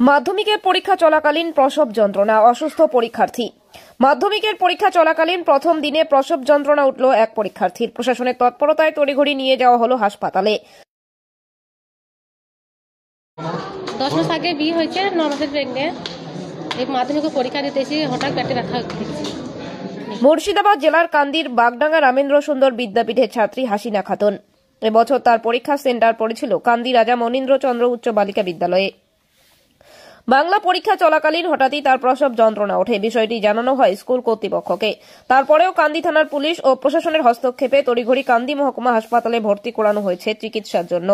মাধ্যমিকের পরীক্ষা চলাকালীন প্রসব যন্ত্রণা, অসুস্থ পরীক্ষার্থী। মাধ্যমিকের পরীক্ষা চলাকালীন প্রথম দিনে প্রসব যন্ত্রণা উঠল এক পরীক্ষার্থীর। প্রশাসনের তৎপরতায় তড়িঘড়ি নিয়ে যাওয়া হলো হাসপাতালে। 10 মাস আগে বিয়ে হয়েছে, 9 মাসের প্রেগনেন্ট। এই মাধ্যমিকের পরীক্ষা দিতেছি, হঠাৎ পেটে ব্যথা হচ্ছে। মুর্শিদাবাদ জেলার কান্দির বাগডাঙ্গা রামেন্দ্র সুন্দর বিদ্যাপীঠের ছাত্রী হাসিনা খাতুন। এবছর তার পরীক্ষা সেন্টার পড়েছিল কান্দি রাজা মনীন্দ্রচন্দ্র উচ্চ বালিকা বিদ্যালয়ে। বাংলা পরীক্ষা চলাকালীন হঠাৎই তার প্রসব যন্ত্রণা ওঠে। বিষয়টি জানানো হয় স্কুল কর্তৃপক্ষকে। তারপরেও কান্দি থানার পুলিশ ও প্রশাসনের হস্তক্ষেপে তড়িঘড়ি কান্দি মহকুমা হাসপাতালে ভর্তি করানো হয়েছে চিকিৎসার জন্য।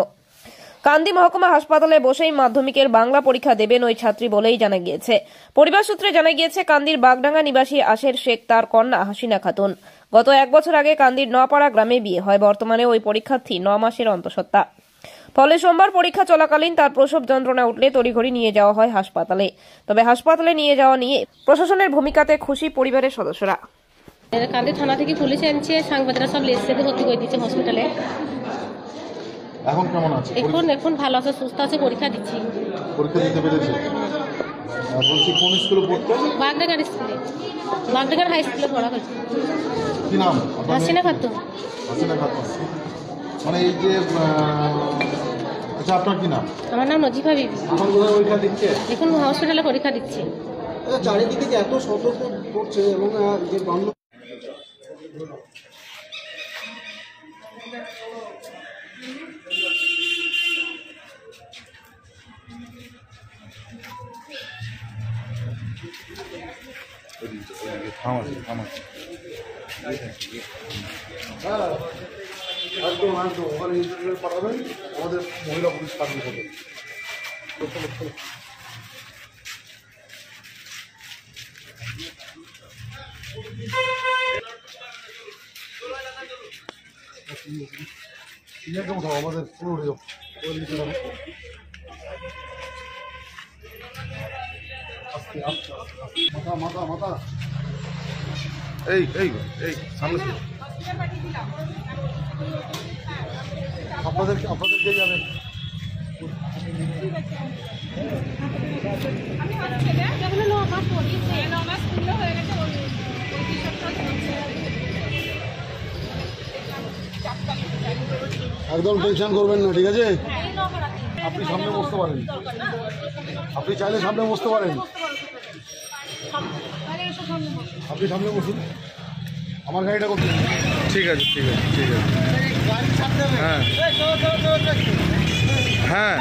কান্দি মহকুমা হাসপাতালে বসেই মাধ্যমিকের বাংলা পরীক্ষা দেবেন ওই ছাত্রী বলেই জানা গিয়েছে। পরিবার সূত্রে জানা গিয়েছে, কান্দির বাগডাঙ্গা নিবাসী আশের শেখ তার কন্যা হাসিনা খাতুন। গত 1 বছর আগে কান্দির নপাড়া গ্রামে বিয়ে হয়। বর্তমানে ওই পরীক্ষার্থী 9 মাসের অন্তঃসত্ত্বা। ফলে সোমবার পরীক্ষা চলাকালীন তার প্রসব যন্ত্রণা উঠলে তড়িঘড়ি নিয়ে যাওয়া হয় হাসপাতালে। তবে হাসপাতালে নিয়ে যাওয়া নিয়ে প্রশাসনের ভূমিকাতে খুশি পরিবারের সদস্যরা। কান্দি থানা থেকে পুলিশ এনেছে, সাংবাদিকরা সব লেসে ভর্তি করে দিচ্ছে হসপিটালে। এখন কেমন আছে? এখন ভালো আছে, সুস্থ আছে, পরীক্ষা দিচ্ছি। পরীক্ষা দিতে পেরেছে? বলছি কোন স্কুলে পড়তো? বাগডাঙ্গার স্কুলে, বাগডাঙ্গার হাই স্কুলে পড়া হয়েছে। কি নাম? হাসিনা খাতুন। হাসিনা খাতুন। মানে এই যে আচ্ছা, আপনার কি নাম? আমার নাম নজিফা বিবি। এখন কোথায় পরীক্ষা দিচ্ছে? এখন হসপিটালে পরীক্ষা দিচ্ছি। চারিদিকে যে এত সতর্ক করছে এবং যে বাংলা একদম ওখানে ইন্টারভিউ পাঠাবেন, আমাদের মহিলা পুলিশ কর্মী হবে। আমাদের পুরো মাথা মাথা মাথা এই এই এই সামনে আপনাদের কে যাবেন? একদম টেনশন করবেন না, ঠিক আছে? আপনি সামনে বসতে পারেন, আপনি চাইলে সামনে বসতে পারেন, আপনি সামনে বসুন। আমার গাড়িটা করতে ঠিক আছে, ঠিক আছে, ঠিক আছে। হ্যাঁ হ্যাঁ।